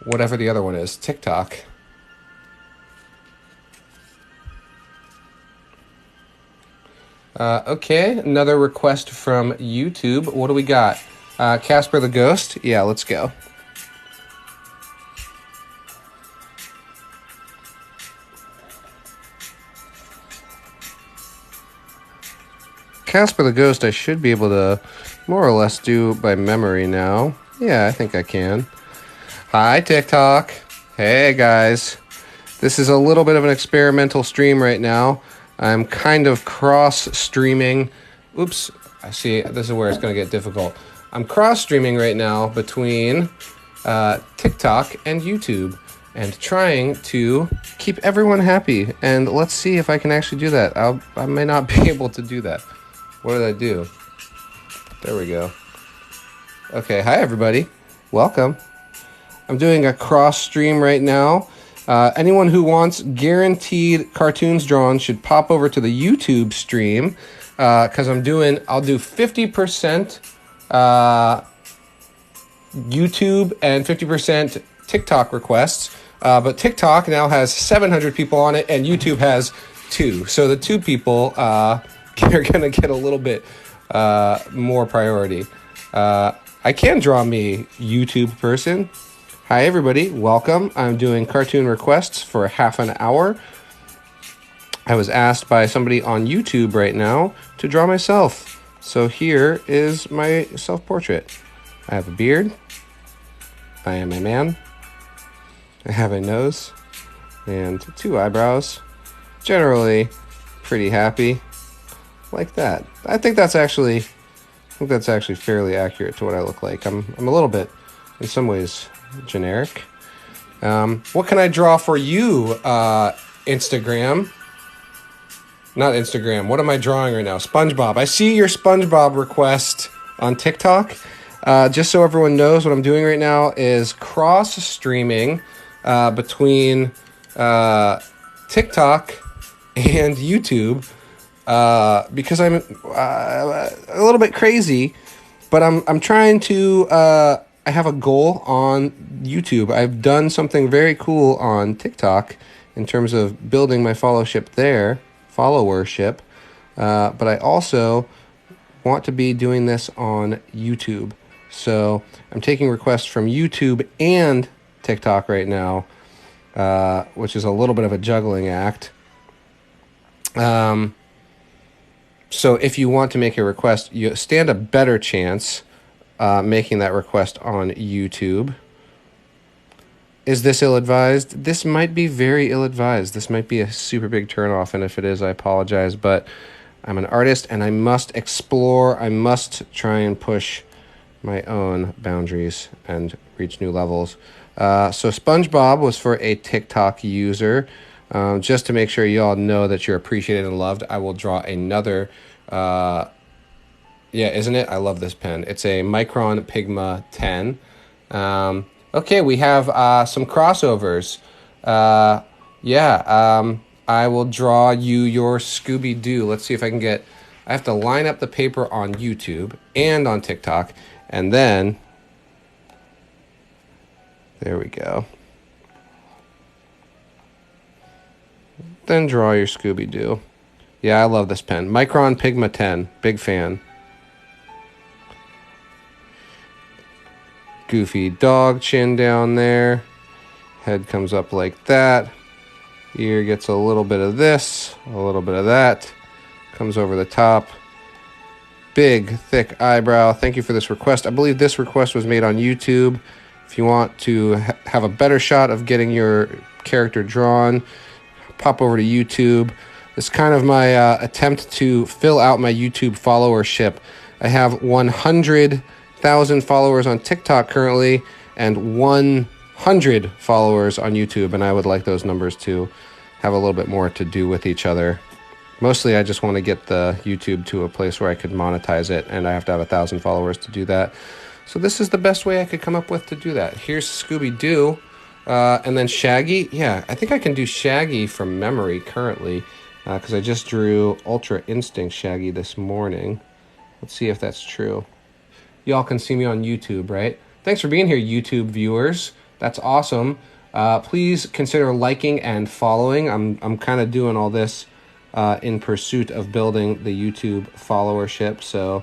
whatever the other one is, TikTok. Okay, another request from YouTube. What do we got? Casper the Ghost? Yeah, let's go. Casper the Ghost I should be able to more or less do by memory now. Yeah, I think I can. Hi, TikTok. Hey, guys. This is a little bit of an experimental stream right now. I'm kind of cross-streaming. Oops, I see. This is where it's going to get difficult. I'm cross-streaming right now between TikTok and YouTube and trying to keep everyone happy. And let's see if I can actually do that. I may not be able to do that. What did I do? There we go. Okay, hi everybody. Welcome. I'm doing a cross-stream right now. Anyone who wants guaranteed cartoons drawn should pop over to the YouTube stream because I'll do 50% YouTube and 50% TikTok requests. But TikTok now has 700 people on it and YouTube has 2. So the 2 people are going to get a little bit more priority. I can draw me YouTube person. Hi everybody, welcome. I'm doing cartoon requests for half an hour. I was asked by somebody on YouTube right now to draw myself. So here is my self-portrait. I have a beard. I am a man. I have a nose and 2 eyebrows. Generally pretty happy. Like that. I think that's actually fairly accurate to what I look like. I'm a little bit, in some ways, generic. What can I draw for you, Instagram? Not Instagram. What am I drawing right now? SpongeBob. I see your SpongeBob request on TikTok. Just so everyone knows, what I'm doing right now is cross-streaming between TikTok and YouTube because I'm a little bit crazy, but I'm trying to... I have a goal on YouTube. I've done something very cool on TikTok in terms of building my followership, but I also want to be doing this on YouTube. So I'm taking requests from YouTube and TikTok right now, which is a little bit of a juggling act. So if you want to make a request, you stand a better chance making that request on YouTube. Is this ill-advised? This might be very ill-advised. This might be a super big turnoff, and if it is, I apologize, but I'm an artist, and I must explore. I must try and push my own boundaries and reach new levels. So SpongeBob was for a TikTok user. Just to make sure you all know that you're appreciated and loved, I will draw another... Yeah, isn't it? I love this pen. It's a Micron Pigma 10. Okay, we have some crossovers. I will draw you your Scooby-Doo. Let's see if I can get... I have to line up the paper on YouTube and on TikTok, and then... There we go. Then draw your Scooby-Doo. Yeah, I love this pen. Micron Pigma 10. Big fan. Goofy dog chin down there. Head comes up like that. Ear gets a little bit of this, a little bit of that. Comes over the top. Big, thick eyebrow. Thank you for this request. I believe this request was made on YouTube. If you want to have a better shot of getting your character drawn, pop over to YouTube. It's kind of my attempt to fill out my YouTube followership. I have 100,000 followers on TikTok currently and 100 followers on YouTube, and I would like those numbers to have a little bit more to do with each other. Mostly I just want to get the YouTube to a place where I could monetize it, and I have to have 1,000 followers to do that. So this is the best way I could come up with to do that. Here's Scooby-Doo, and then Shaggy. Yeah, I think I can do Shaggy from memory currently, because I just drew Ultra Instinct Shaggy this morning. Let's see if that's true. Y'all can see me on YouTube, right? Thanks for being here, YouTube viewers. That's awesome. Please consider liking and following. I'm kind of doing all this in pursuit of building the YouTube followership. So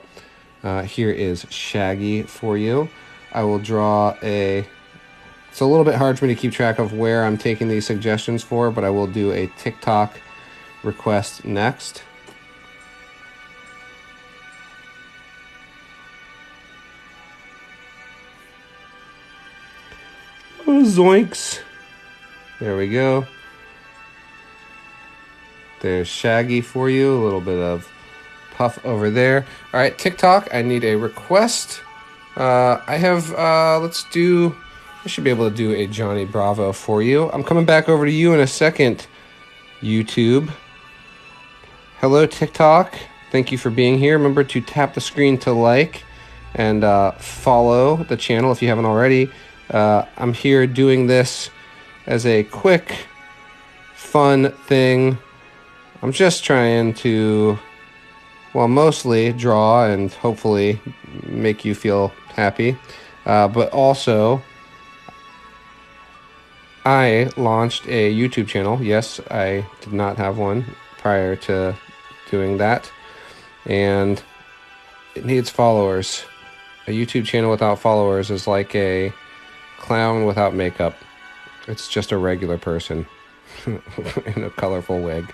here is Shaggy for you. I will draw a... It's a little bit hard for me to keep track of where I'm taking these suggestions for, but I will do a TikTok request next. Oh, zoinks. There we go. There's Shaggy for you. A little bit of puff over there. All right, TikTok, I need a request. I should be able to do a Johnny Bravo for you. I'm coming back over to you in a second, YouTube. Hello, TikTok. Thank you for being here. Remember to tap the screen to like and follow the channel if you haven't already. I'm here doing this as a quick, fun thing. I'm just trying to, well, mostly draw and hopefully make you feel happy. But also, I launched a YouTube channel. Yes, I did not have one prior to doing that. And it needs followers. A YouTube channel without followers is like a clown without makeup. It's just a regular person in a colorful wig.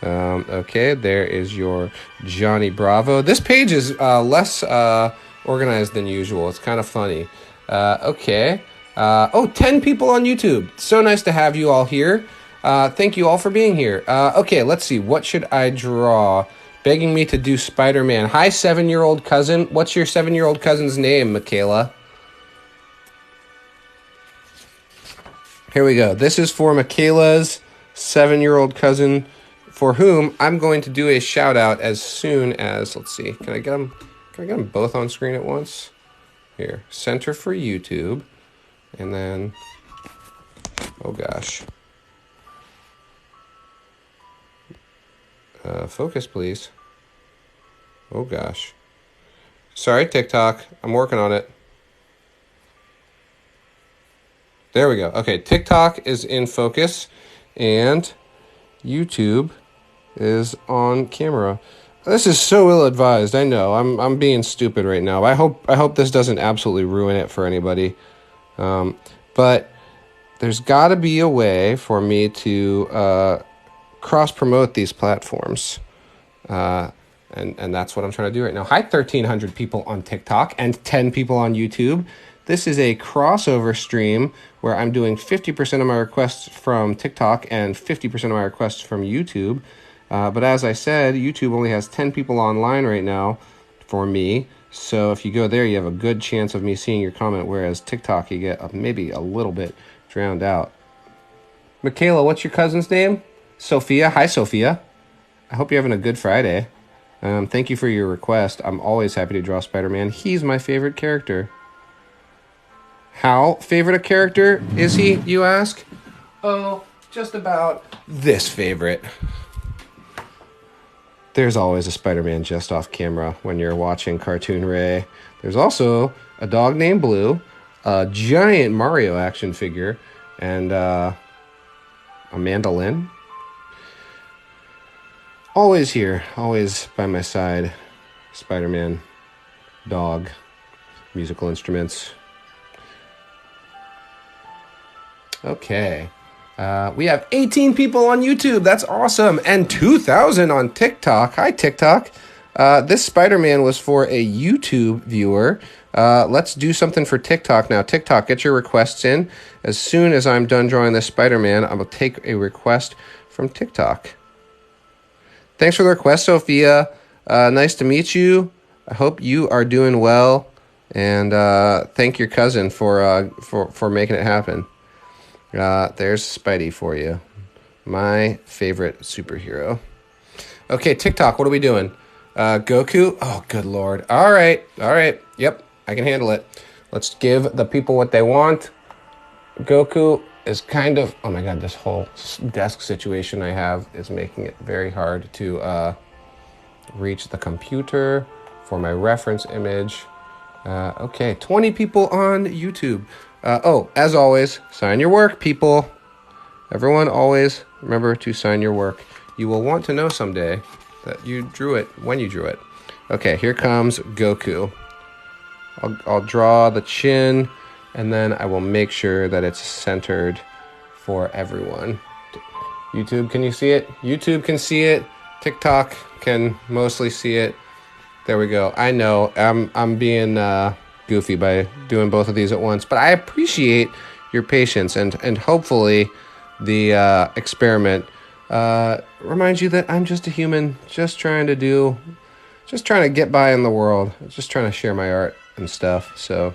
Okay, there is your Johnny Bravo. This page is less organized than usual. It's kind of funny. Okay. 10 people on YouTube. So nice to have you all here. Thank you all for being here. Okay, let's see. What should I draw? Begging me to do Spider-Man. Hi, 7-year-old cousin. What's your 7-year-old cousin's name, Michaela? Here we go. This is for Michaela's 7-year-old cousin, for whom I'm going to do a shout out as soon as, let's see, can I get them both on screen at once? Here, center for YouTube, and then, oh gosh. Focus, please. Oh gosh. Sorry, TikTok. I'm working on it. There we go. Okay, TikTok is in focus, and YouTube is on camera. This is so ill-advised. I know. I'm being stupid right now. I hope this doesn't absolutely ruin it for anybody. But there's got to be a way for me to cross-promote these platforms. And that's what I'm trying to do right now. Hi, 1,300 people on TikTok and 10 people on YouTube. This is a crossover stream where I'm doing 50% of my requests from TikTok and 50% of my requests from YouTube. But as I said, YouTube only has 10 people online right now for me. So if you go there, you have a good chance of me seeing your comment, whereas TikTok, you get maybe a little bit drowned out. Michaela, what's your cousin's name? Sophia. Hi, Sophia. I hope you're having a good Friday. Thank you for your request. I'm always happy to draw Spider-Man. He's my favorite character. How favorite a character is he, you ask? Oh, just about this favorite. There's always a Spider-Man just off camera when you're watching Cartoon Ray. There's also a dog named Blue, a giant Mario action figure, and a mandolin. Always here, always by my side. Spider-Man, dog, musical instruments. Okay. We have 18 people on YouTube. That's awesome. And 2,000 on TikTok. Hi, TikTok. This Spider-Man was for a YouTube viewer. Let's do something for TikTok now. TikTok, get your requests in. As soon as I'm done drawing this Spider-Man, I will take a request from TikTok. Thanks for the request, Sophia. Nice to meet you. I hope you are doing well. And thank your cousin for making it happen. There's Spidey for you. My favorite superhero. Okay, TikTok, what are we doing? Goku? Oh, good Lord. All right. Yep, I can handle it. Let's give the people what they want. Goku is kind of... Oh my God, this whole desk situation I have is making it very hard to reach the computer for my reference image. Okay, 20 people on YouTube. Oh, as always, sign your work, people. Everyone always remember to sign your work. You will want to know someday that you drew it when you drew it. Okay, here comes Goku. I'll draw the chin, and then I will make sure that it's centered for everyone. YouTube, can you see it? YouTube can see it. TikTok can mostly see it. There we go. I know I'm being goofy by doing both of these at once, but I appreciate your patience, and hopefully the experiment reminds you that I'm just a human, just trying to get by in the world, just trying to share my art and stuff. So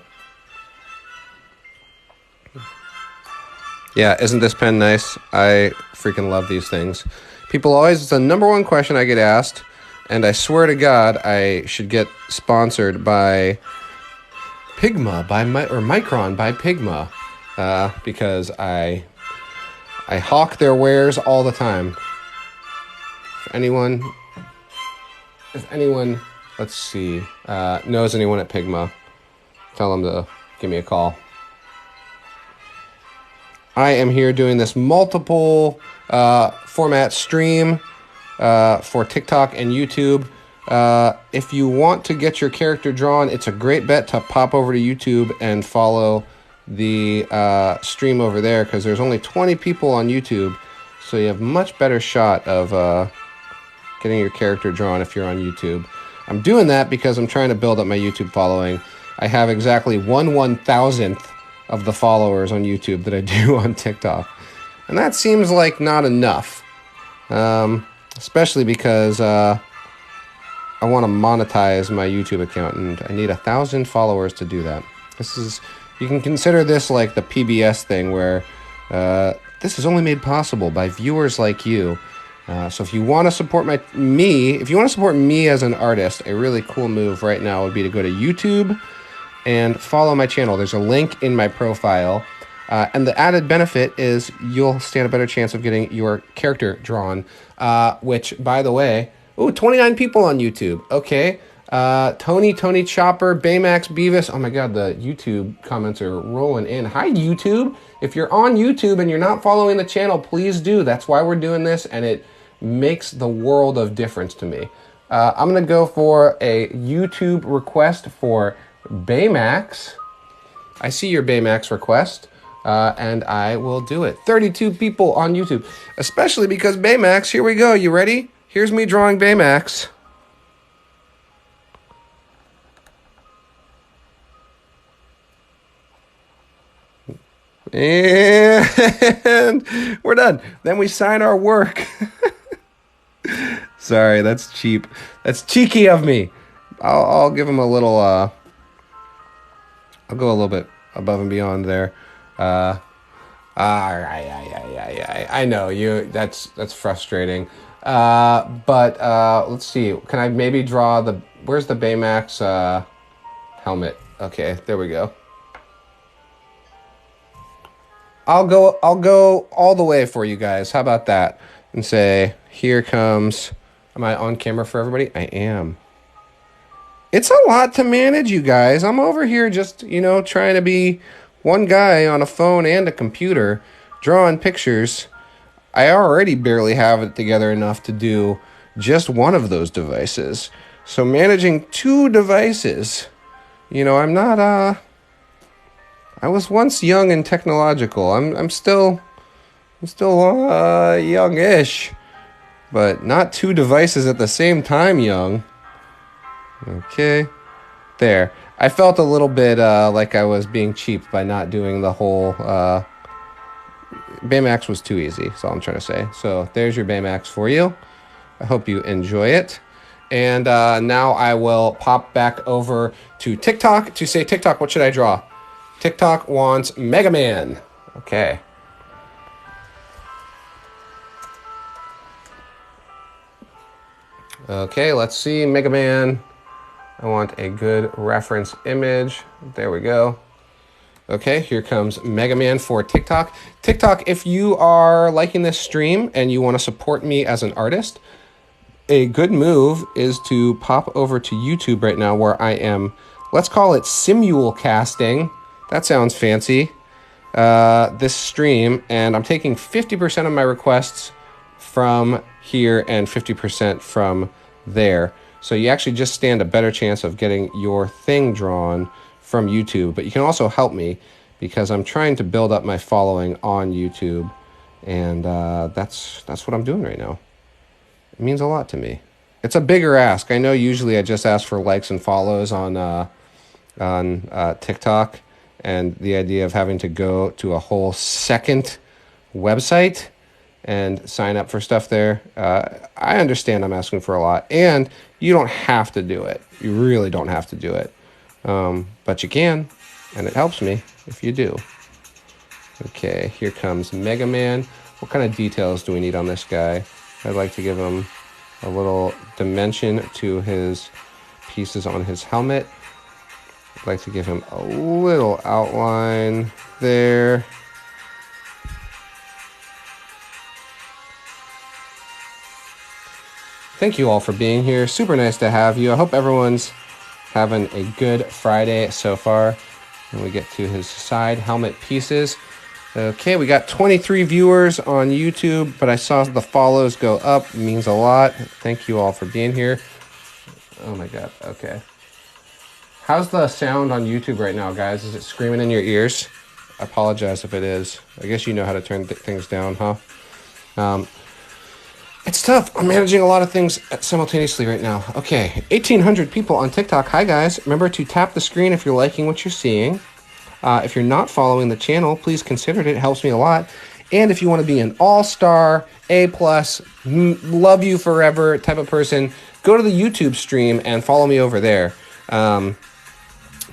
yeah, isn't this pen nice? I freaking love these things. People always, it's the number one question I get asked, and I swear to God, I should get sponsored by Pigma, or Micron by Pigma, because I hawk their wares all the time. If anyone, let's see, knows anyone at Pigma, tell them to give me a call. I am here doing this multiple format stream for TikTok and YouTube. If you want to get your character drawn, it's a great bet to pop over to YouTube and follow the stream over there, because there's only 20 people on YouTube, so you have much better shot of getting your character drawn if you're on YouTube. I'm doing that because I'm trying to build up my YouTube following. I have exactly 1/1000th of the followers on YouTube that I do on TikTok, and that seems like not enough, especially because I want to monetize my YouTube account, and I need 1,000 followers to do that. You can consider this like the PBS thing, where this is only made possible by viewers like you. So if you want to support me as an artist, a really cool move right now would be to go to YouTube and follow my channel. There's a link in my profile, and the added benefit is you'll stand a better chance of getting your character drawn, which, by the way, 29 people on YouTube. Okay. Tony Chopper, Baymax, Beavis. Oh my God, the YouTube comments are rolling in. Hi, YouTube. If you're on YouTube and you're not following the channel, please do. That's why we're doing this, and it makes the world of difference to me. I'm going to go for a YouTube request for Baymax. I see your Baymax request, and I will do it. 32 people on YouTube, especially because Baymax, here we go. You ready? Here's me drawing Baymax. And we're done. Then we sign our work. Sorry, that's cheap. That's cheeky of me. I'll give him a little, I'll go a little bit above and beyond there. I know that's frustrating. But let's see. Can I maybe draw where's the Baymax helmet? Okay, there we go. I'll go all the way for you guys. How about that? And say, here comes... Am I on camera for everybody? I am. It's a lot to manage, you guys. I'm over here just, trying to be one guy on a phone and a computer, drawing pictures. I already barely have it together enough to do just one of those devices. So managing two devices, I'm not... I was once young and technological. I'm still youngish, but not two devices at the same time young. Okay, there. I felt a little bit like I was being cheap by not doing the whole... Baymax was too easy, that's all I'm trying to say. So there's your Baymax for you. I hope you enjoy it. And now I will pop back over to TikTok to say, TikTok, what should I draw? TikTok wants Mega Man. Okay. Okay, let's see. Mega Man. I want a good reference image. There we go. Okay, here comes Mega Man for TikTok. TikTok, if you are liking this stream and you want to support me as an artist, a good move is to pop over to YouTube right now, where I am, let's call it simulcasting. That sounds fancy. this stream, and I'm taking 50% of my requests from here and 50% from there. So you actually just stand a better chance of getting your thing drawn from YouTube. But you can also help me because I'm trying to build up my following on YouTube, and that's what I'm doing right now. It means a lot to me. It's a bigger ask. I know usually I just ask for likes and follows on TikTok, and the idea of having to go to a whole second website and sign up for stuff there. I understand I'm asking for a lot, and you don't have to do it. You really don't have to do it. But you can, and it helps me if you do. Okay, here comes Mega Man. What kind of details do we need on this guy? I'd like to give him a little dimension to his pieces on his helmet. I'd like to give him a little outline there. Thank you all for being here. Super nice to have you. I hope everyone's having a good Friday so far. And we get to his side helmet pieces. Okay, we got 23 viewers on YouTube, but I saw the follows go up. It means a lot. Thank you all for being here. Oh my God, okay. How's the sound on YouTube right now, guys? Is it screaming in your ears? I apologize if it is. I guess you know how to turn things down, huh? It's tough. I'm managing a lot of things simultaneously right now. Okay, 1,800 people on TikTok. Hi, guys. Remember to tap the screen if you're liking what you're seeing. If you're not following the channel, please consider it. It helps me a lot. And if you want to be an all-star, A+, love you forever type of person, go to the YouTube stream and follow me over there.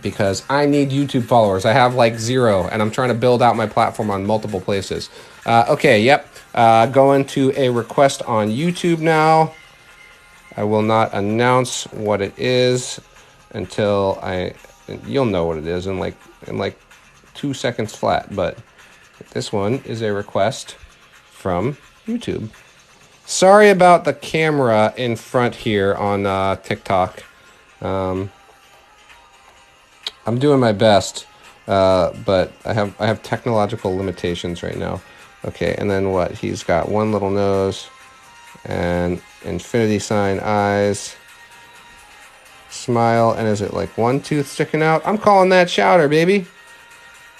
Because I need YouTube followers. I have like 0, and I'm trying to build out my platform on multiple places. Okay, yep. Going to a request on YouTube now. I will not announce what it is until you'll know what it is in like 2 seconds flat, but this one is a request from YouTube. Sorry about the camera in front here on TikTok. I'm doing my best, but I have technological limitations right now. Okay, and then what? He's got one little nose and infinity sign eyes. Smile, and is it like one tooth sticking out? I'm calling that chowder, baby.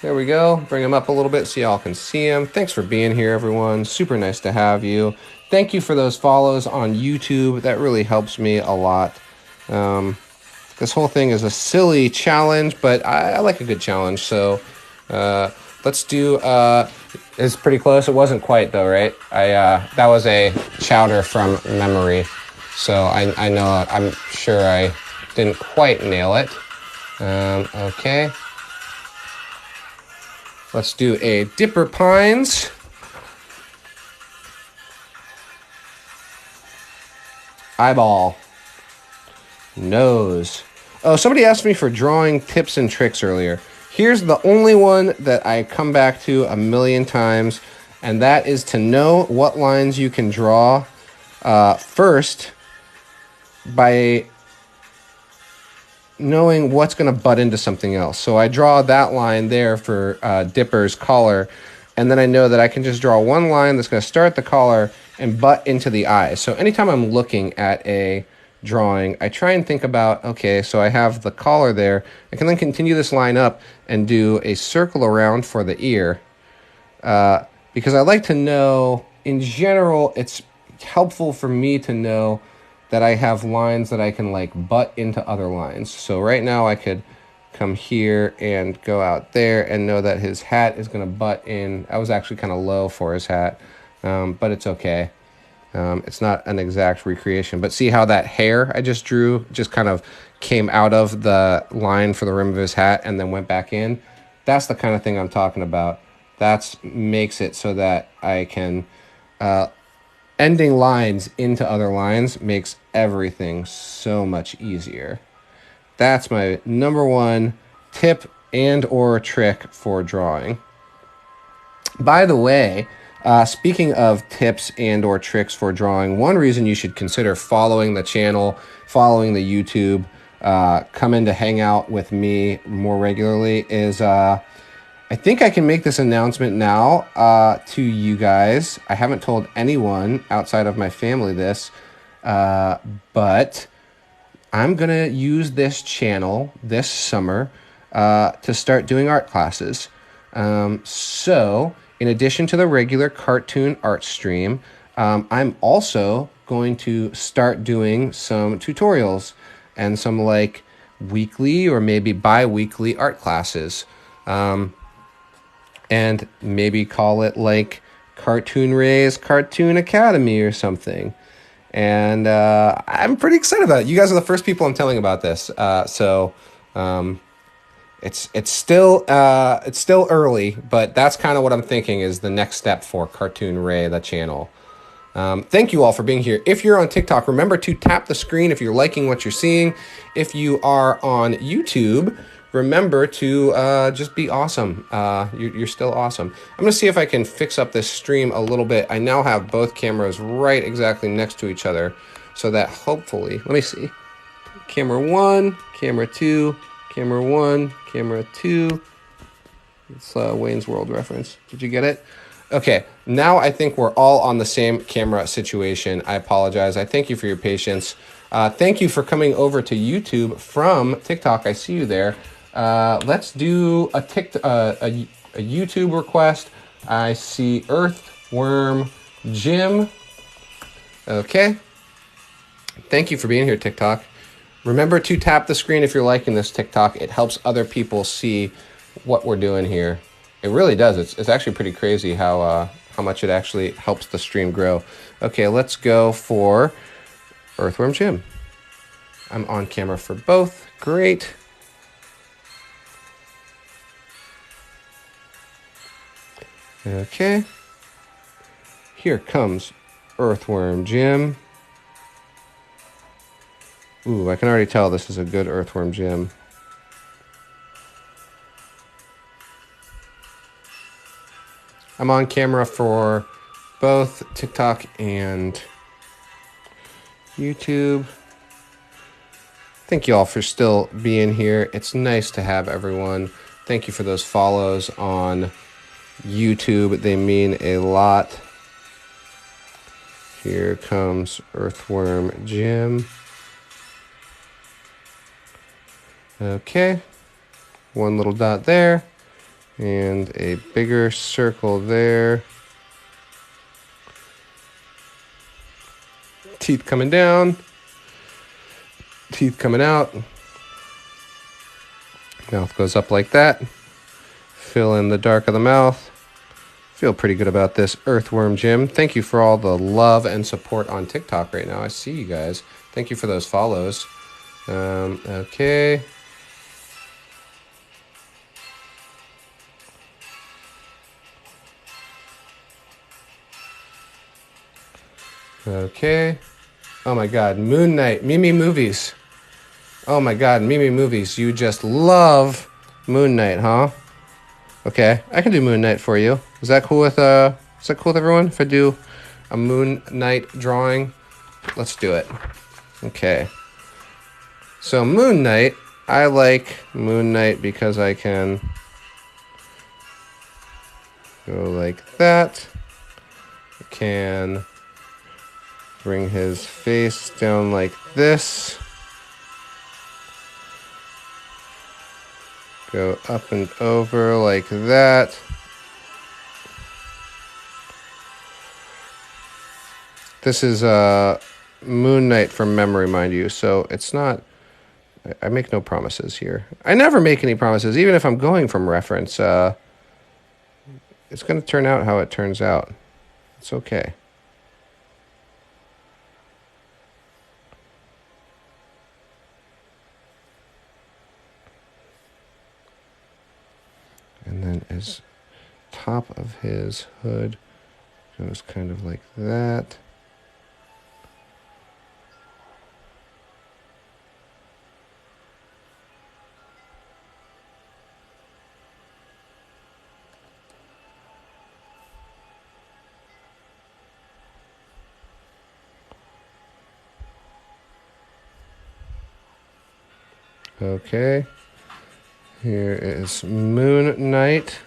There we go. Bring him up a little bit so y'all can see him. Thanks for being here, everyone. Super nice to have you. Thank you for those follows on YouTube. That really helps me a lot. This whole thing is a silly challenge, but I like a good challenge. So let's do... it's pretty close. It wasn't quite, though, right? That was a chowder from memory. So I know, I'm sure I didn't quite nail it. Okay. Let's do a Dipper Pines. Eyeball. Nose. Oh, somebody asked me for drawing tips and tricks earlier. Here's the only one that I come back to a million times, and that is to know what lines you can draw first by knowing what's going to butt into something else. So I draw that line there for Dipper's collar, and then I know that I can just draw one line that's going to start the collar and butt into the eye. So anytime I'm looking at a drawing, I try and think about, okay, so I have the collar there. I can then continue this line up and do a circle around for the ear. Because I like to know, in general, it's helpful for me to know that I have lines that I can like butt into other lines. So right now I could come here and go out there and know that his hat is going to butt in. I was actually kind of low for his hat, but it's okay. It's not an exact recreation, but see how that hair I just drew just kind of came out of the line for the rim of his hat and then went back in? That's the kind of thing I'm talking about. That makes it so that I can... ending lines into other lines makes everything so much easier. That's my number one tip and or trick for drawing. By the way, speaking of tips and or tricks for drawing, one reason you should consider following the channel, following the YouTube, come in to hang out with me more regularly is I think I can make this announcement now to you guys. I haven't told anyone outside of my family this, but I'm going to use this channel this summer to start doing art classes. So, in addition to the regular cartoon art stream, I'm also going to start doing some tutorials and some like weekly or maybe bi-weekly art classes. And maybe call it like Cartoon Ray's Cartoon Academy or something. And I'm pretty excited about it. You guys are the first people I'm telling about this. It's still early, but that's kind of what I'm thinking is the next step for Cartoon Ray, the channel. Thank you all for being here. If you're on TikTok, remember to tap the screen if you're liking what you're seeing. If you are on YouTube, remember to just be awesome. You're still awesome. I'm going to see if I can fix up this stream a little bit. I now have both cameras right exactly next to each other so that hopefully, let me see. Camera 1, camera 2, camera 1, camera 2. It's Wayne's World reference. Did you get it? Okay, now I think we're all on the same camera situation. I apologize. I thank you for your patience. Thank you for coming over to YouTube from TikTok. I see you there. Let's do a YouTube request. I see Earthworm Jim. Okay. Thank you for being here, TikTok. Remember to tap the screen if you're liking this TikTok. It helps other people see what we're doing here. It really does. It's actually pretty crazy how much it actually helps the stream grow. Okay, let's go for Earthworm Jim. I'm on camera for both. Great. Okay. Here comes Earthworm Jim. Ooh, I can already tell this is a good Earthworm Jim. I'm on camera for both TikTok and YouTube. Thank you all for still being here. It's nice to have everyone. Thank you for those follows on YouTube. They mean a lot. Here comes Earthworm Jim. Okay. One little dot there. And a bigger circle there. Teeth coming down. Teeth coming out. Mouth goes up like that. Fill in the dark of the mouth. Feel pretty good about this Earthworm Jim. Thank you for all the love and support on TikTok right now. I see you guys. Thank you for those follows. Okay. Okay. Oh my God, Moon Knight, Mimi Movies. Oh my God, Mimi Movies. You just love Moon Knight, huh? Okay, I can do Moon Knight for you. Is that cool with everyone? If I do a Moon Knight drawing, let's do it. Okay. So Moon Knight, I like Moon Knight because I can go like that. I can bring his face down like this. Go up and over like that. This is Moon Knight from memory, mind you, so it's not... I make no promises here. I never make any promises, even if I'm going from reference. It's going to turn out how it turns out. It's okay. And then his top of his hood goes kind of like that. Okay. Here is Moon Knight.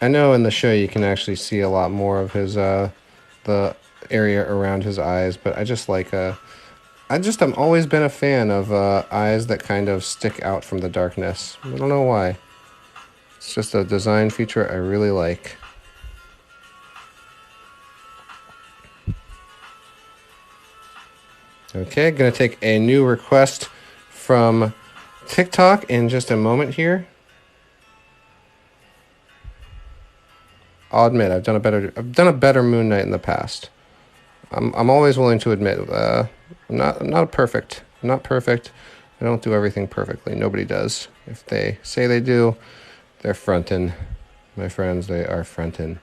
I know in the show you can actually see a lot more of his the area around his eyes, but I just like I'm always been a fan of eyes that kind of stick out from the darkness. I don't know why. It's just a design feature I really like. Okay, gonna take a new request from TikTok in just a moment here. I'll admit I've done a better Moon Knight in the past. I'm always willing to admit I'm not perfect. I'm not perfect. I don't do everything perfectly. Nobody does. If they say they do, they're frontin'. My friends, they are frontin'.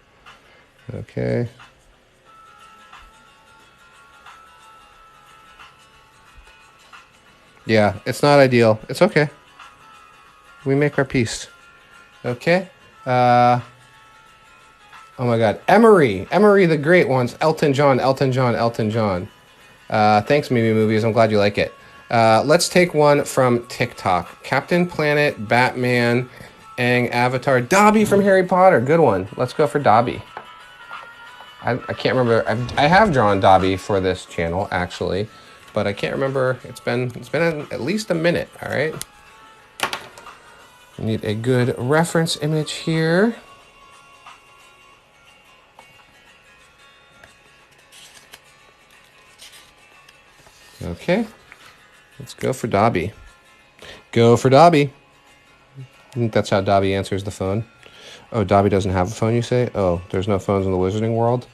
Okay. Yeah, it's not ideal. It's okay. We make our peace. Okay. Oh my God, Emery the Great wants Elton John. Thanks, Mimi Movies. I'm glad you like it. Let's take one from TikTok. Captain Planet, Batman, Aang, Avatar, Dobby from Harry Potter. Good one. Let's go for Dobby. I can't remember. I have drawn Dobby for this channel actually, but I can't remember. It's been at least a minute. All right. We need a good reference image here. Okay, let's go for Dobby. Go for Dobby. I think that's how Dobby answers the phone. Oh, Dobby doesn't have a phone, you say? Oh, there's no phones in the Wizarding World?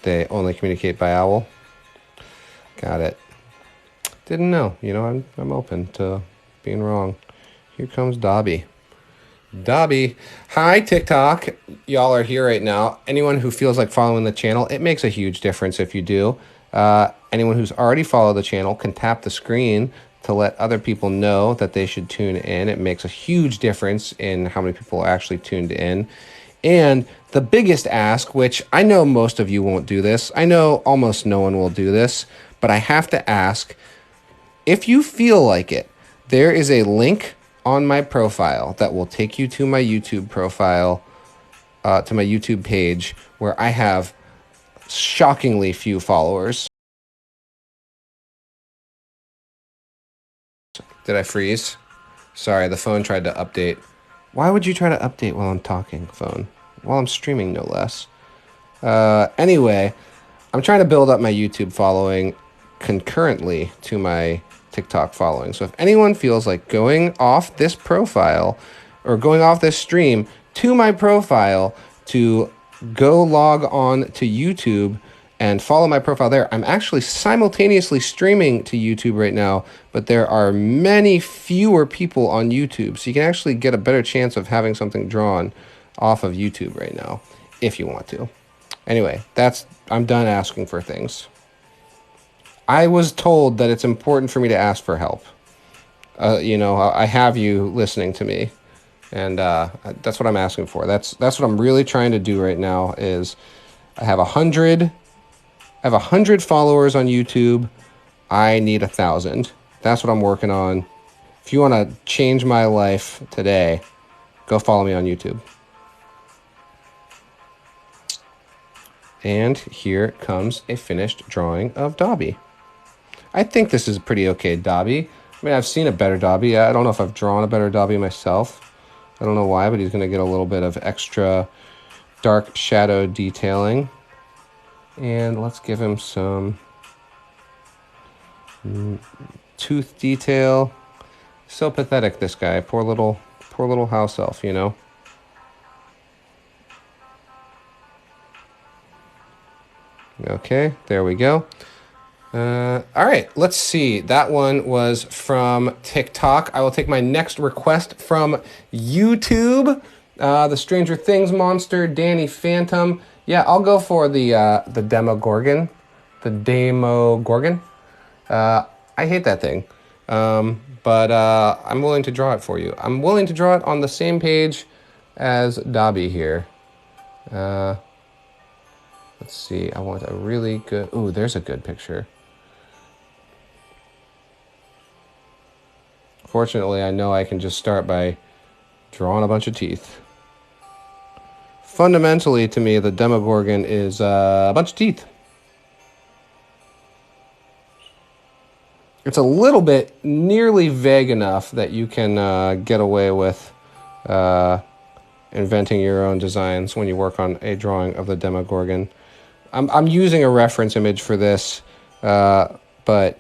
They only communicate by owl? Got it. Didn't know. You know, I'm open to being wrong. Here comes Dobby. Dobby. Hi, TikTok. Y'all are here right now. Anyone who feels like following the channel, it makes a huge difference if you do. Anyone who's already followed the channel can tap the screen to let other people know that they should tune in. It makes a huge difference in how many people are actually tuned in. And the biggest ask, which I know most of you won't do this, I know almost no one will do this, but I have to ask, if you feel like it, there is a link on my profile that will take you to my YouTube profile, to my YouTube page, where I have shockingly few followers. Did I freeze? Sorry, the phone tried to update. Why would you try to update while I'm talking, phone? While I'm streaming, no less. Anyway, I'm trying to build up my YouTube following concurrently to my TikTok following. So if anyone feels like going off this profile or going off this stream to my profile to go log on to YouTube and follow my profile there. I'm actually simultaneously streaming to YouTube right now, but there are many fewer people on YouTube. So you can actually get a better chance of having something drawn off of YouTube right now, if you want to. Anyway, I'm done asking for things. I was told that it's important for me to ask for help. You know, I have you listening to me, and that's what I'm asking for. That's what I'm really trying to do right now. Is I have 100 followers on YouTube. I need 1,000. That's what I'm working on. If you want to change my life today, go follow me on YouTube. And here comes a finished drawing of Dobby. I think this is a pretty okay Dobby. I mean, I've seen a better Dobby. I don't know if I've drawn a better Dobby myself. I don't know why, but he's going to get a little bit of extra dark shadow detailing. And let's give him some tooth detail. So pathetic, this guy. Poor little house elf, you know. Okay, there we go. All right, let's see. That one was from TikTok. I will take my next request from YouTube. The Stranger Things monster, Danny Phantom. Yeah, I'll go for the Demogorgon. The Demogorgon. I hate that thing. But I'm willing to draw it for you. I'm willing to draw it on the same page as Dobby here. Let's see. I want a really good... Ooh, there's a good picture. Fortunately, I know I can just start by drawing a bunch of teeth. fundamentally, to me, the Demogorgon is a bunch of teeth. It's a little bit nearly vague enough that you can get away with inventing your own designs when you work on a drawing of the Demogorgon. I'm using a reference image for this, but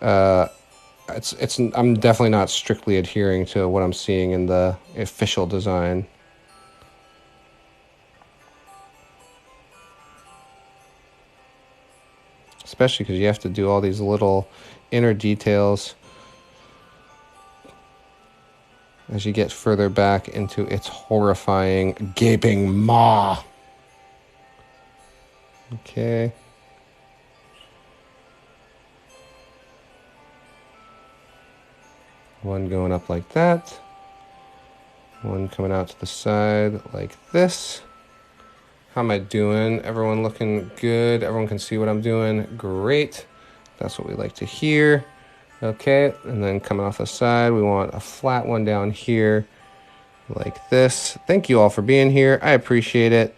I'm definitely not strictly adhering to what I'm seeing in the official design. Especially because you have to do all these little inner details as you get further back into its horrifying gaping maw. Okay. One going up like that. One coming out to the side like this. How am I doing? Everyone looking good? Everyone can see what I'm doing? Great. That's what we like to hear. Okay, and then coming off the side, we want a flat one down here like this. Thank you all for being here. I appreciate it.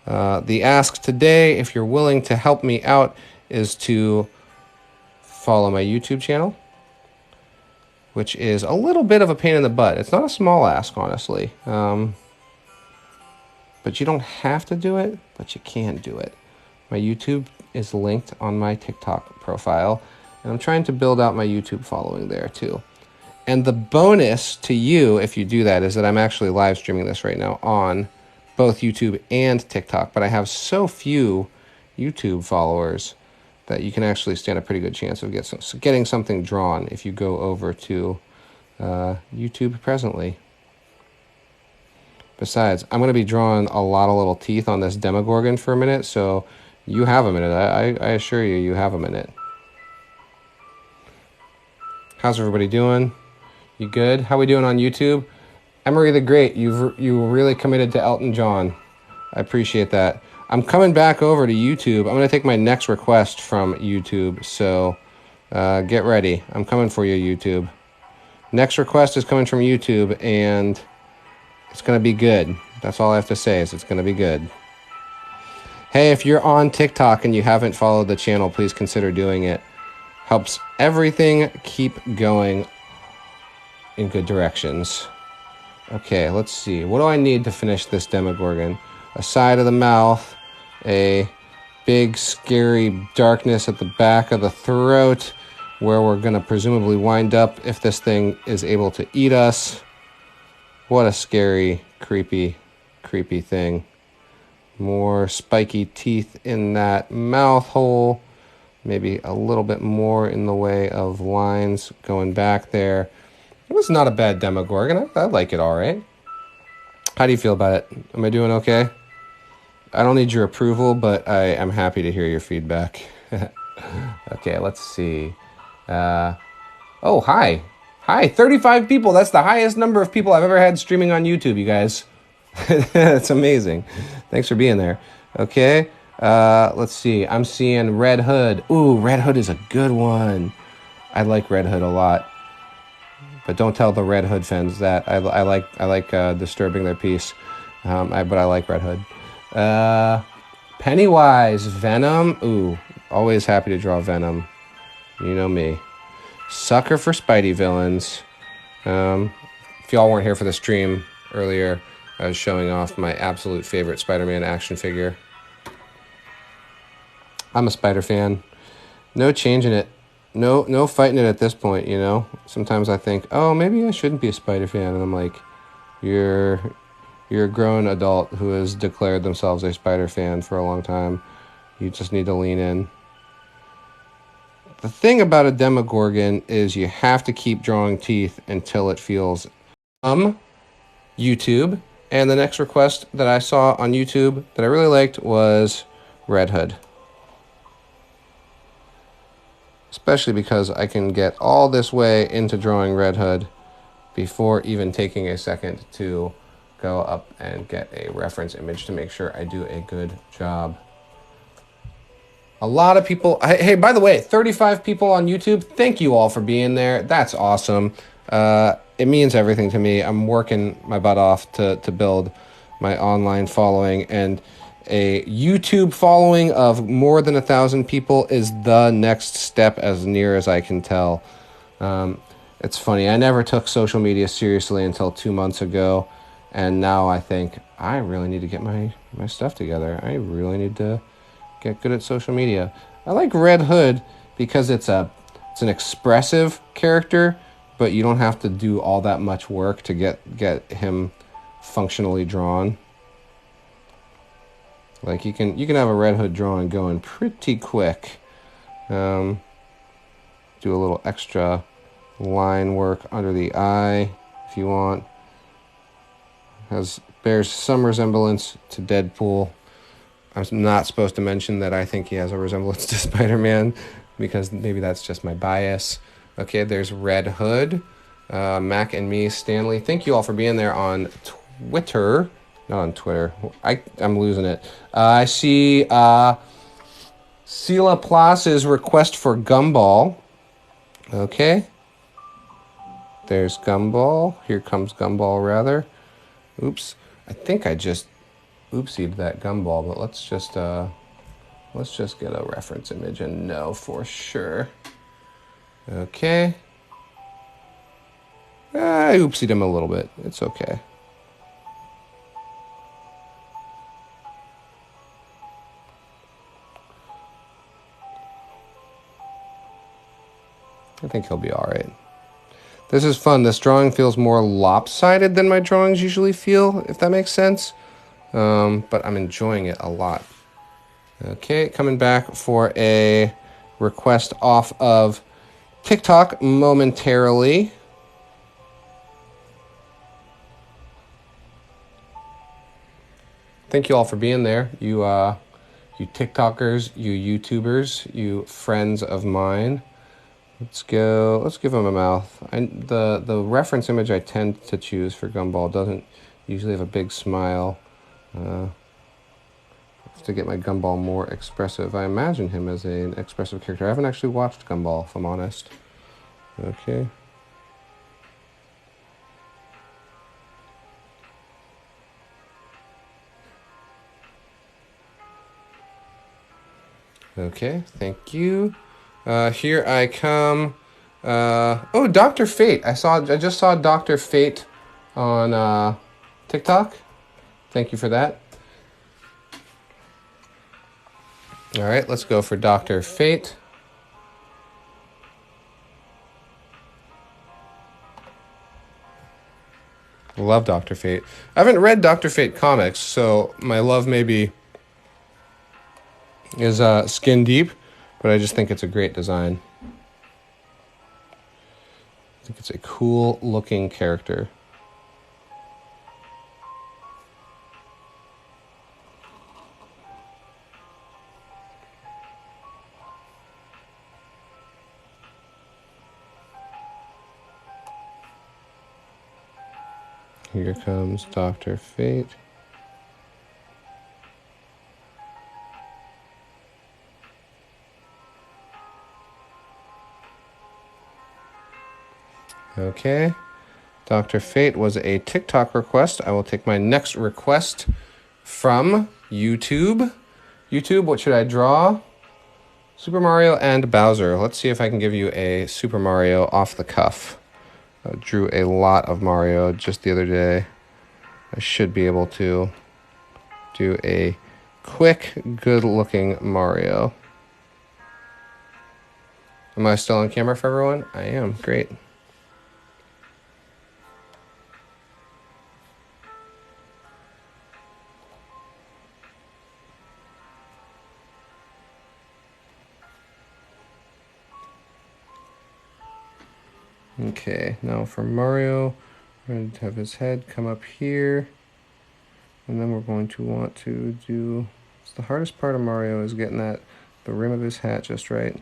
The ask today, if you're willing to help me out, is to follow my YouTube channel, which is a little bit of a pain in the butt. It's not a small ask, honestly. But you don't have to do it, but you can do it. My YouTube is linked on my TikTok profile, and I'm trying to build out my YouTube following there too. And the bonus to you, if you do that, is that I'm actually live streaming this right now on both YouTube and TikTok, but I have so few YouTube followers that you can actually stand a pretty good chance of getting something drawn if you go over to YouTube presently. Besides, I'm going to be drawing a lot of little teeth on this Demogorgon for a minute, so you have a minute. I assure you, you have a minute. How's everybody doing? You good? How we doing on YouTube? Emery the Great, you really committed to Elton John. I appreciate that. I'm coming back over to YouTube. I'm going to take my next request from YouTube, so get ready. I'm coming for you, YouTube. Next request is coming from YouTube, and it's going to be good. That's all I have to say is it's going to be good. Hey, if you're on TikTok and you haven't followed the channel, please consider doing it. Helps everything keep going in good directions. Okay, let's see. What do I need to finish this Demogorgon? A side of the mouth, a big scary darkness at the back of the throat, where we're going to presumably wind up if this thing is able to eat us. What a scary, creepy thing. More spiky teeth in that mouth hole. Maybe a little bit more in the way of lines going back there. It was not a bad Demogorgon. I like it all right. How do you feel about it? Am I doing okay? I don't need your approval, but I am happy to hear your feedback. Okay, let's see. Oh, hi. Hi, 35 people. That's the highest number of people I've ever had streaming on YouTube, you guys. That's amazing. Thanks for being there. Okay, let's see. I'm seeing Red Hood. Ooh, Red Hood is a good one. I like Red Hood a lot. But don't tell the Red Hood fans that. I like disturbing their peace. But I like Red Hood. Pennywise Venom. Ooh, always happy to draw Venom. You know me. Sucker for Spidey villains. If y'all weren't here for the stream earlier, I was showing off my absolute favorite Spider-Man action figure. I'm a Spider fan. No changing it. No fighting it at this point, you know? Sometimes I think, oh, maybe I shouldn't be a Spider fan. And I'm like, you're a grown adult who has declared themselves a Spider fan for a long time. You just need to lean in. The thing about a Demogorgon is you have to keep drawing teeth until it feels YouTube. And the next request that I saw on YouTube that I really liked was Red Hood. Especially because I can get all this way into drawing Red Hood before even taking a second to go up and get a reference image to make sure I do a good job. A lot of people... Hey, by the way, 35 people on YouTube. Thank you all for being there. That's awesome. It means everything to me. I'm working my butt off to build my online following, and a YouTube following of more than 1,000 people is the next step, as near as I can tell. It's funny, I never took social media seriously until 2 months ago, and now I think I really need to get my stuff together. I really need to get good at social media. I like Red Hood because it's an expressive character, but you don't have to do all that much work to get him functionally drawn. Like you can have a Red Hood drawing going pretty quick. Do a little extra line work under the eye if you want. Bears some resemblance to Deadpool. I'm not supposed to mention that I think he has a resemblance to Spider-Man because maybe that's just my bias. Okay, there's Red Hood, Mac and me, Stanley. Thank you all for being there on Twitter. Not on Twitter. I'm losing it. I see Sela Plas's request for Gumball. Okay. There's Gumball. Here comes Gumball, rather. Oops. I think I just oopsied that Gumball, but let's just get a reference image and know for sure. Okay. I oopsied him a little bit. It's okay. I think he'll be all right. This is fun. This drawing feels more lopsided than my drawings usually feel, if that makes sense. But I'm enjoying it a lot. Okay, coming back for a request off of TikTok momentarily. Thank you all for being there. You TikTokers, you YouTubers, you friends of mine. Let's give him a mouth. The reference image I tend to choose for Gumball doesn't usually have a big smile. I have to get my Gumball more expressive. I imagine him as an expressive character. I haven't actually watched Gumball, if I'm honest. Okay. Okay, thank you. Here I come. Oh, Dr. Fate. I just saw Dr. Fate on TikTok. Thank you for that. All right, let's go for Dr. Fate. Love Dr. Fate. I haven't read Dr. Fate comics, so my love maybe is skin deep. But I just think it's a great design. I think it's a cool looking character. Here comes Dr. Fate. Okay, Dr. Fate was a TikTok request. I will take my next request from YouTube. YouTube, what should I draw? Super Mario and Bowser. Let's see if I can give you a Super Mario off the cuff. I drew a lot of Mario just the other day. I should be able to do a quick, good-looking Mario. Am I still on camera for everyone? I am. Great. Okay, now for Mario, we're going to have his head come up here. And then we're going to want to do... the hardest part of Mario is getting the rim of his hat just right.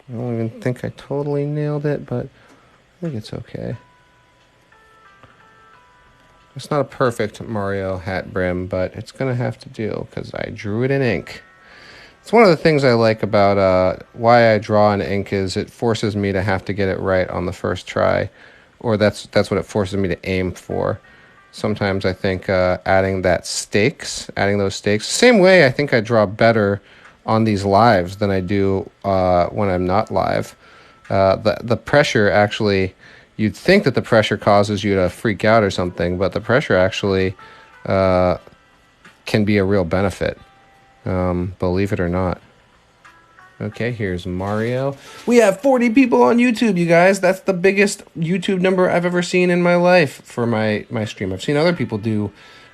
I don't even think I totally nailed it, but I think it's okay. It's not a perfect Mario hat brim, but it's going to have to do because I drew it in ink. It's one of the things I like about why I draw in ink is it forces me to have to get it right on the first try, or that's what it forces me to aim for. sometimes I think adding those stakes. Same way I think I draw better on these lives than I do when I'm not live. The pressure actually, you'd think that the pressure causes you to freak out or something, but the pressure actually can be a real benefit, believe it or not. Okay, here's Mario. We have 40 people on YouTube, you guys. That's the biggest YouTube number I've ever seen in my life for my stream. I've seen other people do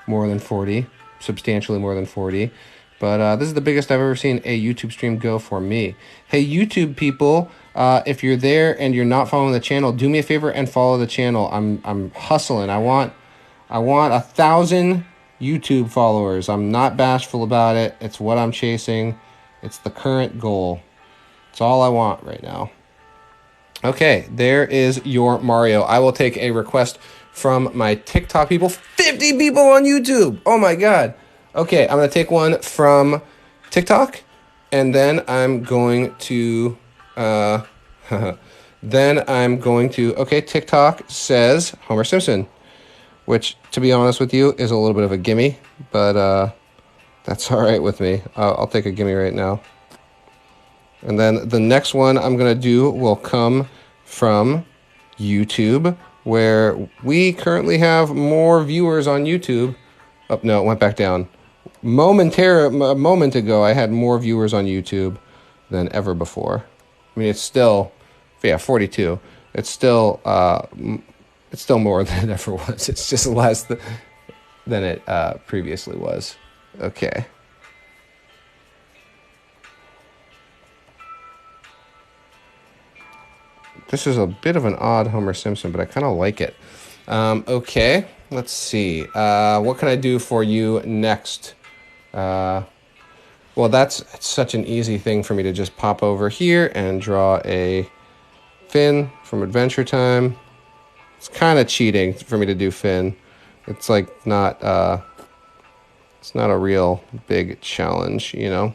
more than 40, substantially more than 40. But this is the biggest I've ever seen a YouTube stream go for me. Hey, YouTube people, if you're there and you're not following the channel, do me a favor and follow the channel. I'm hustling. I want 1,000 YouTube followers. I'm not bashful about it. It's what I'm chasing. It's the current goal. It's all I want right now. Okay, there is your Mario. I will take a request from my TikTok people. 50 people on YouTube. Oh my God. Okay, I'm going to take one from TikTok, and then I'm going to... okay, TikTok says Homer Simpson, which, to be honest with you, is a little bit of a gimme, but... that's all right with me. I'll take a gimme right now. And then the next one I'm going to do will come from YouTube, where we currently have more viewers on YouTube. Oh, no, it went back down. A moment ago, I had more viewers on YouTube than ever before. I mean, it's still, 42. It's still more than it ever was. It's just less than it previously was. Okay. This is a bit of an odd Homer Simpson, but I kind of like it. Okay, let's see. What can I do for you next? Well, it's such an easy thing for me to just pop over here and draw a Finn from Adventure Time. It's kind of cheating for me to do Finn. It's like not... it's not a real big challenge, you know?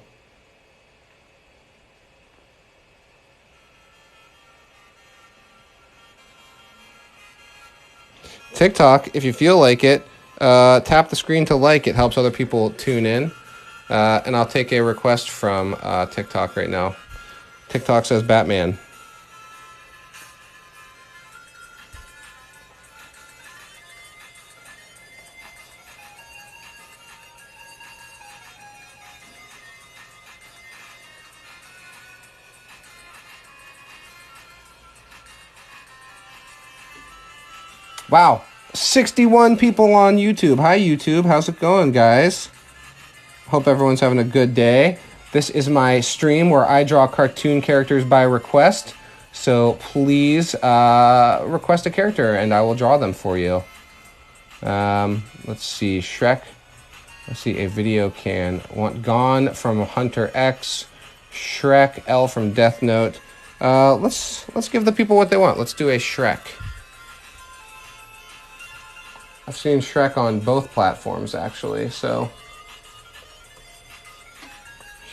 TikTok, if you feel like it, tap the screen to like. It helps other people tune in. And I'll take a request from TikTok right now. TikTok says Batman. Wow, 61 people on YouTube. Hi, YouTube. How's it going, guys? Hope everyone's having a good day. This is my stream where I draw cartoon characters by request. So please request a character and I will draw them for you. Let's see, Shrek. Let's see, a video can. Want Gone from Hunter X. Shrek, L from Death Note. Let's give the people what they want. Let's do a Shrek. I've seen Shrek on both platforms, actually, so...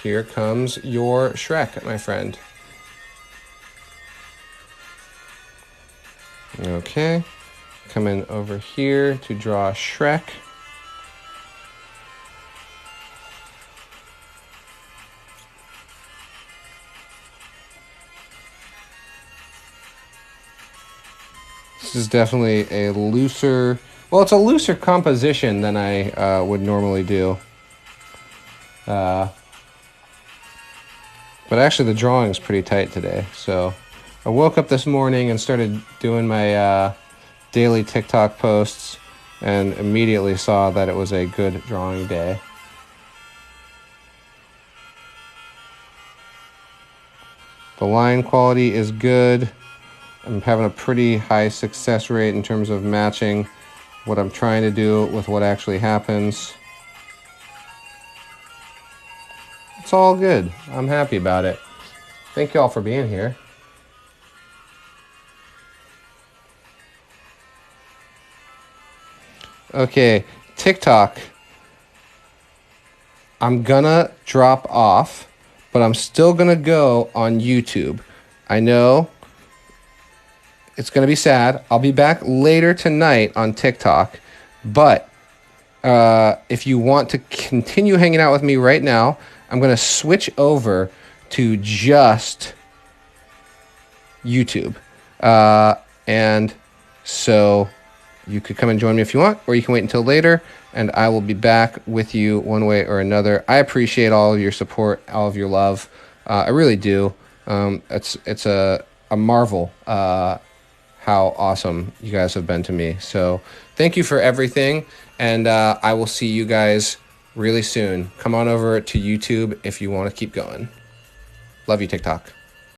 here comes your Shrek, my friend. Okay. Come in over here to draw Shrek. This is definitely a looser... well, it's a looser composition than I would normally do. But actually the drawing's pretty tight today. So I woke up this morning and started doing my daily TikTok posts and immediately saw that it was a good drawing day. The line quality is good. I'm having a pretty high success rate in terms of matching what I'm trying to do with what actually happens. It's all good. I'm happy about it. Thank you all for being here. Okay, TikTok. I'm gonna drop off, but I'm still gonna go on YouTube. I know it's gonna be sad. I'll be back later tonight on TikTok, But if you want to continue hanging out with me right now, I'm going to switch over to just YouTube. And so you could come and join me if you want, or you can wait until later, and I will be back with you one way or another. I appreciate all of your support, all of your love. I really do. It's a marvel how awesome you guys have been to me. So thank you for everything, and I will see you guys really soon. Come on over to YouTube if you want to keep going. Love you, TikTok.